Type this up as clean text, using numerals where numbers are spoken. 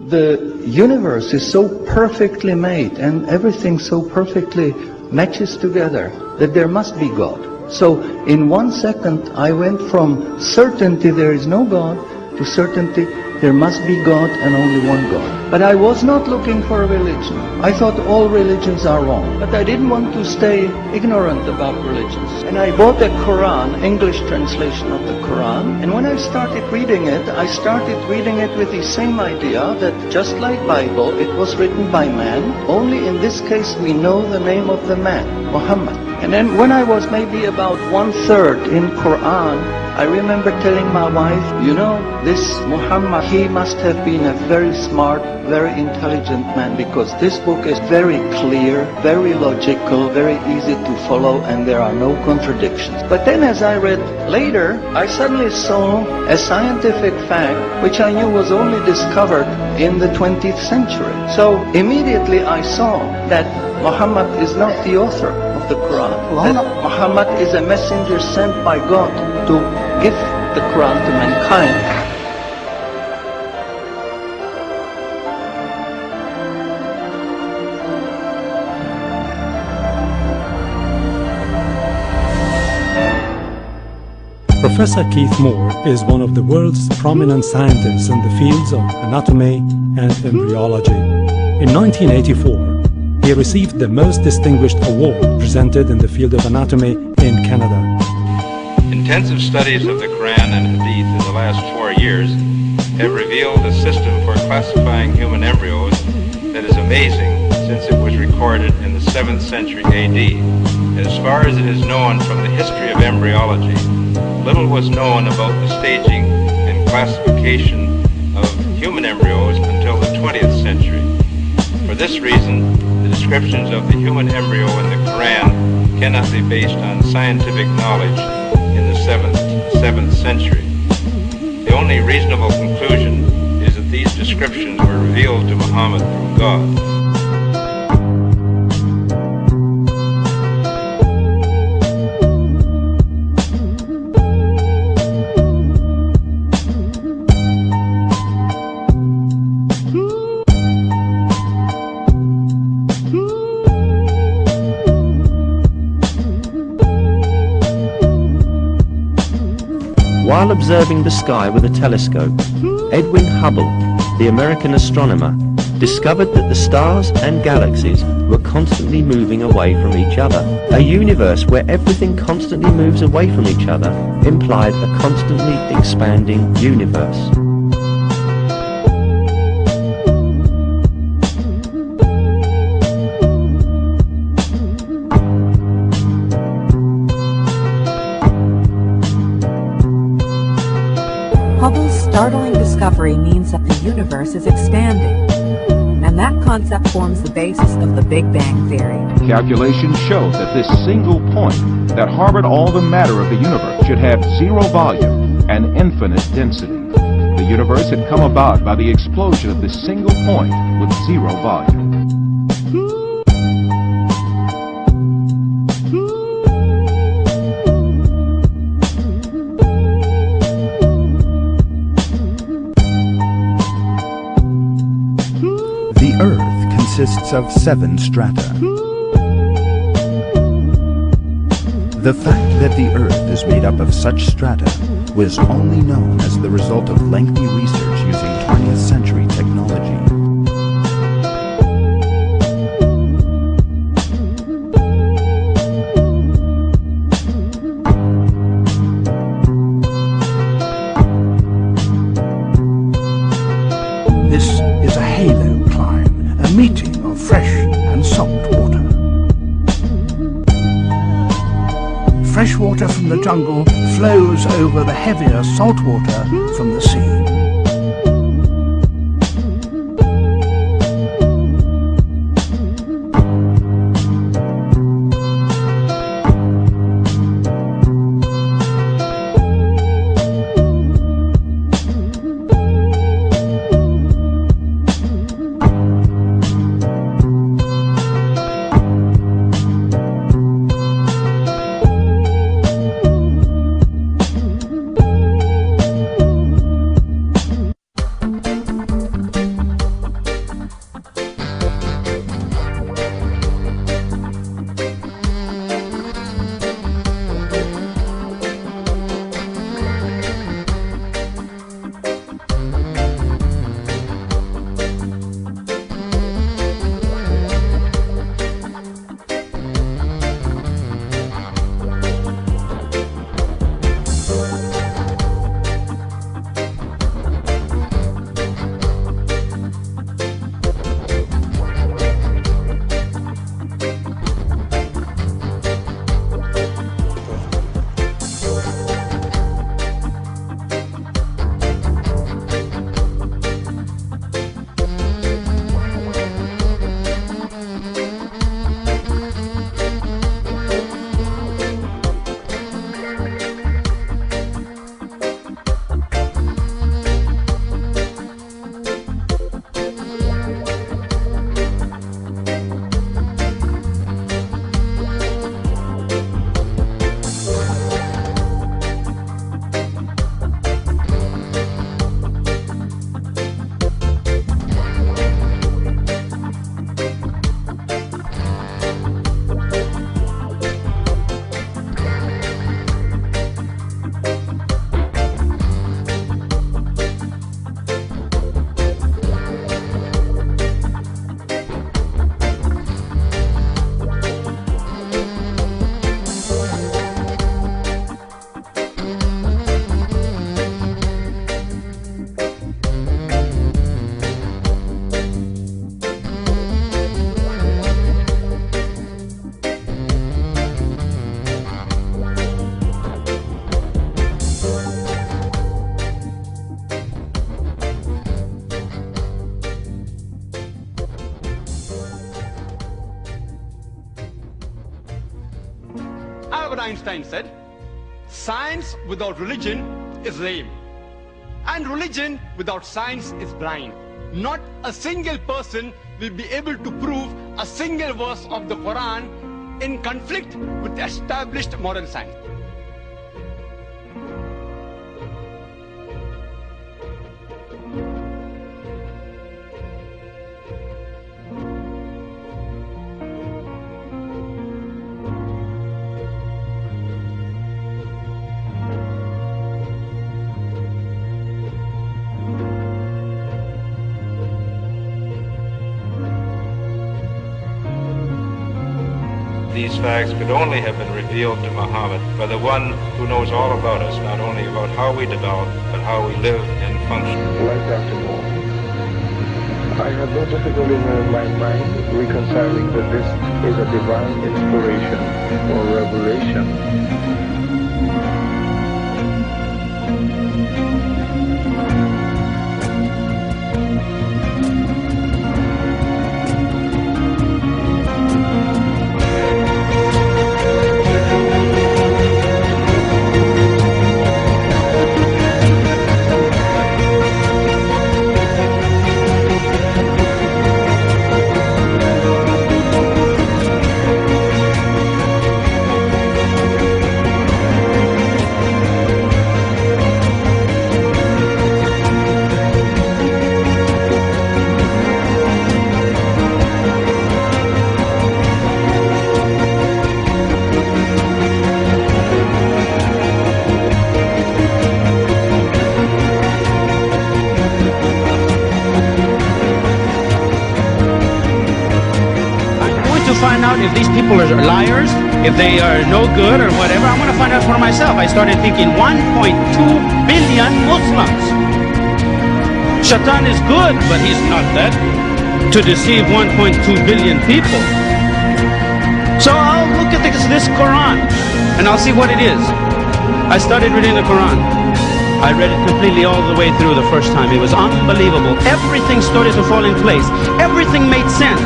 The universe is so perfectly made and everything so perfectly matches together that there must be God. So in 1 second I went from certainty there is no God to certainty there must be God and only one God. But I was not looking for a religion. I thought all religions are wrong. But I didn't want to stay ignorant about religions. And I bought a Quran, English translation of the Quran. And when I started reading it, I started reading it with the same idea that just like Bible, it was written by man. Only in this case we know the name of the man, Muhammad. And then when I was maybe about 1/3 in Quran, I remember telling my wife, you know, this Muhammad, he must have been a very smart, very intelligent man, because this book is very clear, very logical, very easy to follow, and there are no contradictions. But then as I read later, I suddenly saw a scientific fact which I knew was only discovered in the 20th century. So immediately I saw that Muhammad is not the author of the Quran, that Muhammad is a messenger sent by God to give the Quran to mankind. Professor Keith Moore is one of the world's prominent scientists in the fields of anatomy and embryology. In 1984, he received the most distinguished award presented in the field of anatomy in Canada. Intensive studies of the Quran and Hadith in the last 4 years have revealed a system for classifying human embryos that is amazing, since it was recorded in the 7th century AD. As far as it is known from the history of embryology, little was known about the staging and classification of human embryos until the 20th century. For this reason, the descriptions of the human embryo in the Quran cannot be based on scientific knowledge in the 7th century. The only reasonable conclusion is that these descriptions were revealed to Muhammad from God. While observing the sky with a telescope, Edwin Hubble, the American astronomer, discovered that the stars and galaxies were constantly moving away from each other. A universe where everything constantly moves away from each other implied a constantly expanding universe. Hubble's startling discovery means that the universe is expanding, and that concept forms the basis of the Big Bang Theory. Calculations show that this single point that harbored all the matter of the universe should have zero volume and infinite density. The universe had come about by the explosion of this single point with zero volume. The Earth consists of 7 strata. The fact that the Earth is made up of such strata was only known as the result of lengthy research using 20th century technology. This is a halo climb, a meeting of fresh and salt water. Fresh water from the jungle flows over the heavier salt water from the sea. Einstein said, science without religion is lame, and religion without science is blind. Not a single person will be able to prove a single verse of the Quran in conflict with established modern science. These facts could only have been revealed to Muhammad by the one who knows all about us, not only about how we develop, but how we live and function. Like Dr. Moore, I have no difficulty in my mind reconciling that this is a divine inspiration or revelation. Find out if these people are liars, if they are no good or whatever. I want to find out for myself. I started thinking 1.2 billion Muslims. Shaitan is good, but he's not that to deceive 1.2 billion people. So I'll look at this Quran and I'll see what it is. I started reading the Quran. I read it completely all the way through the first time. It was unbelievable. Everything started to fall in place. Everything made sense.